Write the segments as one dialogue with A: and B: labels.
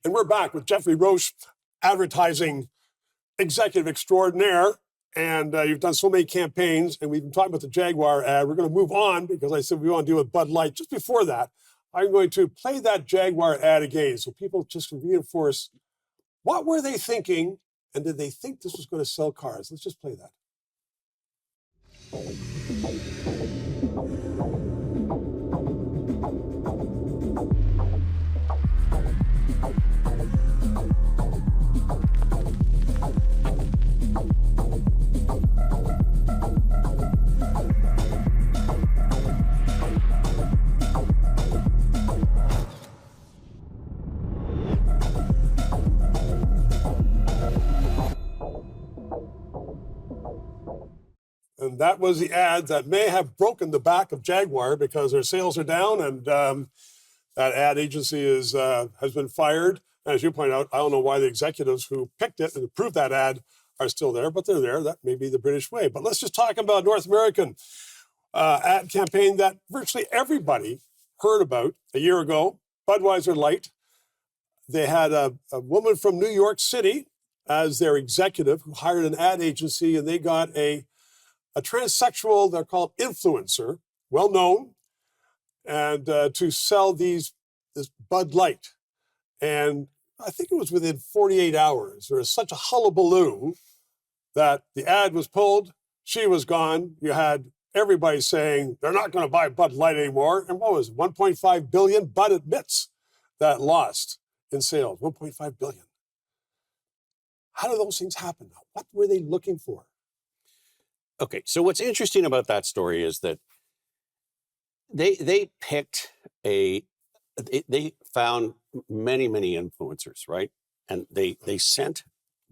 A: And we're back with Geoff Roche, advertising executive extraordinaire. And you've done so many campaigns, and we've been talking about the Jaguar ad. We're going to move on because I said we want to deal with Bud Light. Just before that, I'm going to play that Jaguar ad again so people just can reinforce what were they thinking, and did they think this was going to sell cars? Let's just play that. And that was the ad that may have broken the back of Jaguar because their sales are down, and that ad agency has been fired. And as you point out, I don't know why the executives who picked it and approved that ad are still there, but they're there. That may be the British way. But let's just talk about North American ad campaign that virtually everybody heard about a year ago, Budweiser Light. They had a woman from New York City as their executive who hired an ad agency, and they got a transsexual, they're called influencer, well known, and to sell this Bud Light. And I think it was within 48 hours. There was such a hullabaloo that the ad was pulled, she was gone. You had everybody saying they're not going to buy Bud Light anymore. And what was it, 1.5 billion? Bud admits that lost in sales, 1.5 billion. How do those things happen? What were they looking for?
B: Okay, so what's interesting about that story is that they picked they found many influencers, right? And they sent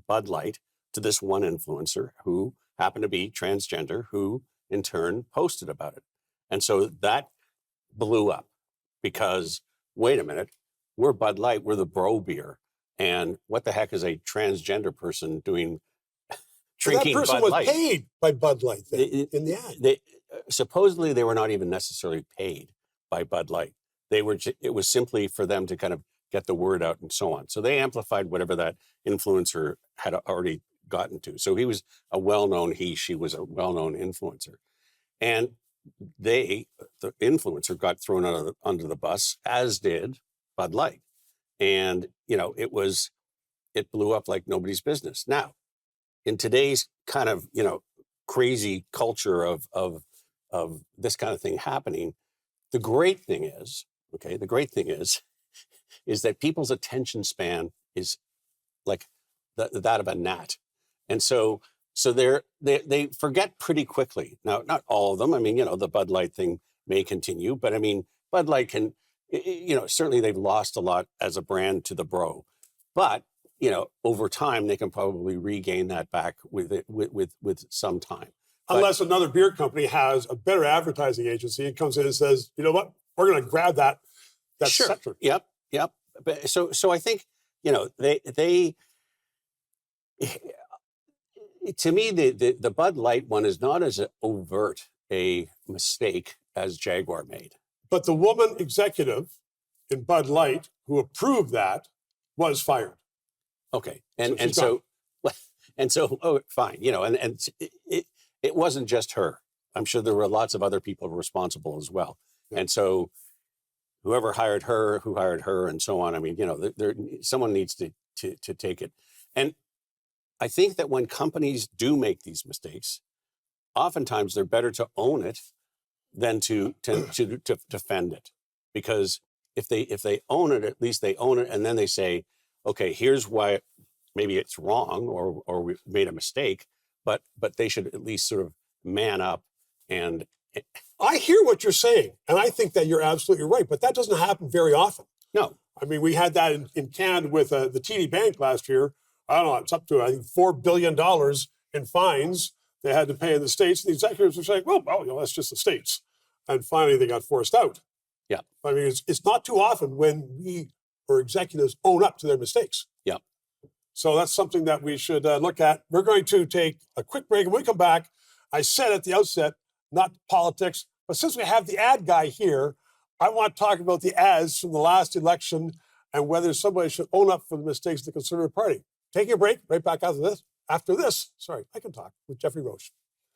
B: Bud Light to this one influencer who happened to be transgender, who in turn posted about it. And so that blew up because, wait a minute, we're Bud Light, we're the bro beer. And what the heck is a transgender person doing drinking
A: Bud Light? That person was paid by Bud Light in the ad.
B: Supposedly they were not even necessarily paid by Bud Light. It was simply for them to kind of get the word out and so on. So they amplified whatever that influencer had already gotten to. So he was a well-known, she was a well-known influencer. And the influencer got thrown under the bus, as did Bud Light. And, it blew up like nobody's business. Now, in today's kind of, crazy culture of this kind of thing happening, the great thing is that people's attention span is like that of a gnat. And so they forget pretty quickly. Now, not all of them. I mean, the Bud Light thing may continue, but I mean, Bud Light can, certainly they've lost a lot as a brand to the bro, but over time they can probably regain that back with some time.
A: Unless another beer company has a better advertising agency and comes in and says, you know what, we're going to grab that
B: sure.
A: sector.
B: Yep. But so I think, they to me, the Bud Light one is not as overt a mistake as Jaguar made.
A: But the woman executive in Bud Light who approved that was fired.
B: Okay, so fine, and it wasn't just her. I'm sure there were lots of other people responsible as well. Yeah. And so who hired her, and so on. I mean, someone needs to take it. And I think that when companies do make these mistakes, oftentimes they're better to own it than to defend it. Because if they own it, at least they own it, and then they say, okay, here's why maybe it's wrong or we made a mistake, but they should at least sort of man up. And
A: I hear what you're saying, and I think that you're absolutely right, but that doesn't happen very often.
B: No.
A: I mean, we had that in Canada with the TD Bank last year. I don't know, it's up to, I think, $4 billion in fines they had to pay in the States. And the executives were saying, well, that's just the States. And finally, they got forced out.
B: Yeah.
A: I mean, it's not too often when we or executives own up to their mistakes.
B: Yeah.
A: So that's something that we should look at. We're going to take a quick break. And when we come back, I said at the outset, not politics, but since we have the ad guy here, I want to talk about the ads from the last election and whether somebody should own up for the mistakes of the Conservative Party. Taking a break, right back after this. Sorry, I can talk with Geoff Roche.